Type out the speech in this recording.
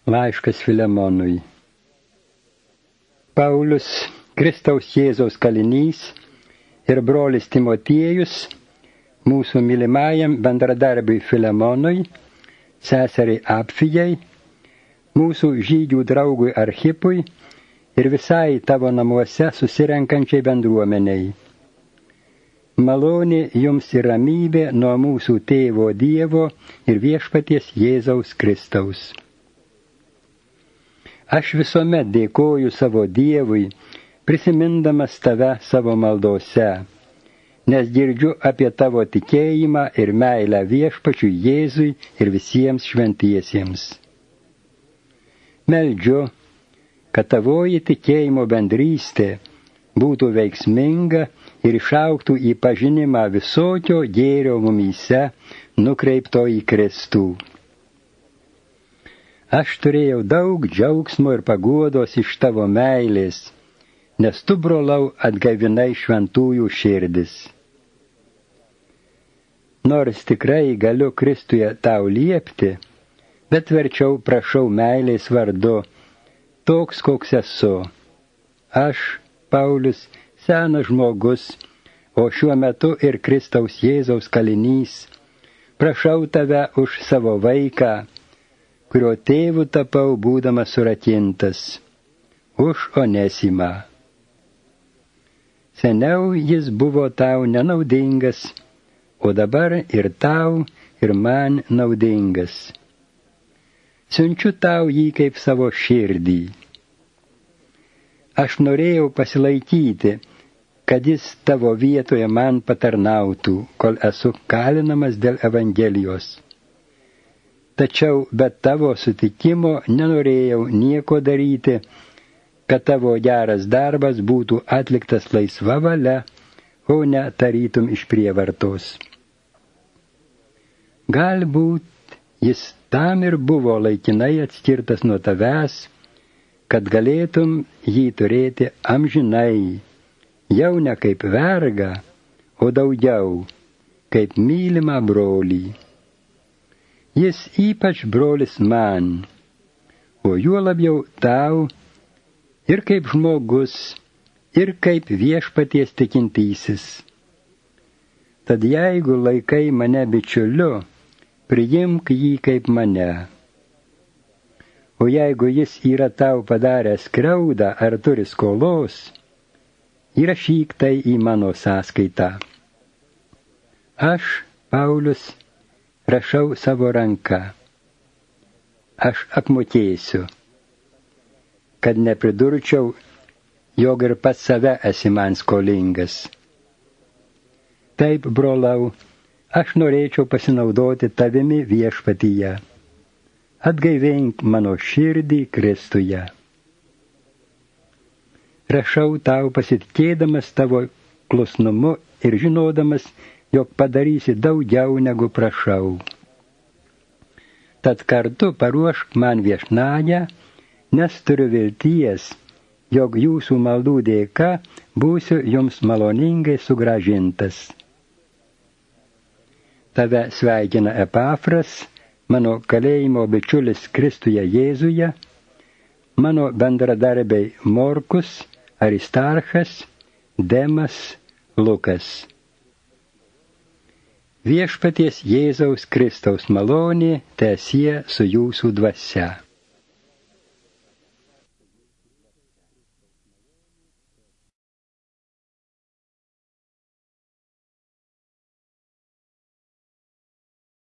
Laiškas Filemonui. Paulius, Kristaus Jėzaus kalinys ir brolis Timotiejus, mūsų mylimajam bendradarbiui Filemonui, seseriai Apfijai, mūsų žygių draugui Archipui ir visai tavo namuose susirenkančiai bendruomeniai. Malonė jums ir ramybė nuo mūsų tėvo Dievo ir viešpaties Jėzaus Kristaus. Aš visuomet dėkoju savo Dievui, prisimindamas tave savo maldose, nes girdžiu apie tavo tikėjimą ir meilę viešpačiui Jėzui ir visiems šventiesiems. Meldžiu, kad tavoji tikėjimo bendrystė būtų veiksminga ir išaugtų į pažinimą visokio gėrio mumyse nukreipto į Kristų. Aš turėjau daug džiaugsmo ir paguodos iš tavo meilės, nes tu, brolau, atgaivinai šventųjų širdis. Nors tikrai galiu Kristuje tau liepti, bet verčiau prašau meilės vardu, toks koks esu. Aš, Paulius, senas žmogus, o šiuo metu ir Kristaus Jėzaus kalinys, prašau tave už savo vaiką, kurio tėvu tapau būdamas surakintas, už Onesimą. Seniau jis buvo tau nenaudingas, o dabar ir tau, ir man naudingas. Siunčiu tau jį kaip savo širdį. Aš norėjau pasilaikyti, kad jis tavo vietoje man patarnautų, kol esu kalinamas dėl Evangelijos. Tačiau be tavo sutikimo nenorėjau nieko daryti, kad tavo geras darbas būtų atliktas laisva valia, o ne tarytum iš prievartos. Galbūt jis tam ir buvo laikinai atskirtas nuo tavęs, kad galėtum jį turėti amžinai, jau ne kaip vergą, o daugiau, kaip mylimą brolį. Jis ypač brolis man, o juo labiau tau, ir kaip žmogus, ir kaip viešpaties tikintysis. Tad jeigu laikai mane bičiuliu, priimk jį kaip mane. O jeigu jis yra tau padaręs skriaudą ar turi skolos, įrašyk tai į mano sąskaitą. Aš, Paulius, rašau savo ranką. Aš apmokėsiu, kad nepridurčiau, jog ir pats save esi man skolingas. Taip, brolau, aš norėčiau pasinaudoti tavimi viešpatyje. Atgaivink mano širdį Kristuje. Rašau tau pasitikėdamas tavo klusnumu ir žinodamas, jog padarysi daugiau negu prašau. Tad kartu paruošk man viešnagę, nes turiu vilties, jog jūsų maldų dėka būsiu jums maloningai sugrąžintas. Tave sveikina Epafras, mano kalėjimo bičiulis Kristuje Jėzuje, mano bendradarbiai Morkus, Aristarchas, Demas, Lukas. Viešpaties Jėzaus Kristaus malonė teesie su jūsų dvasia.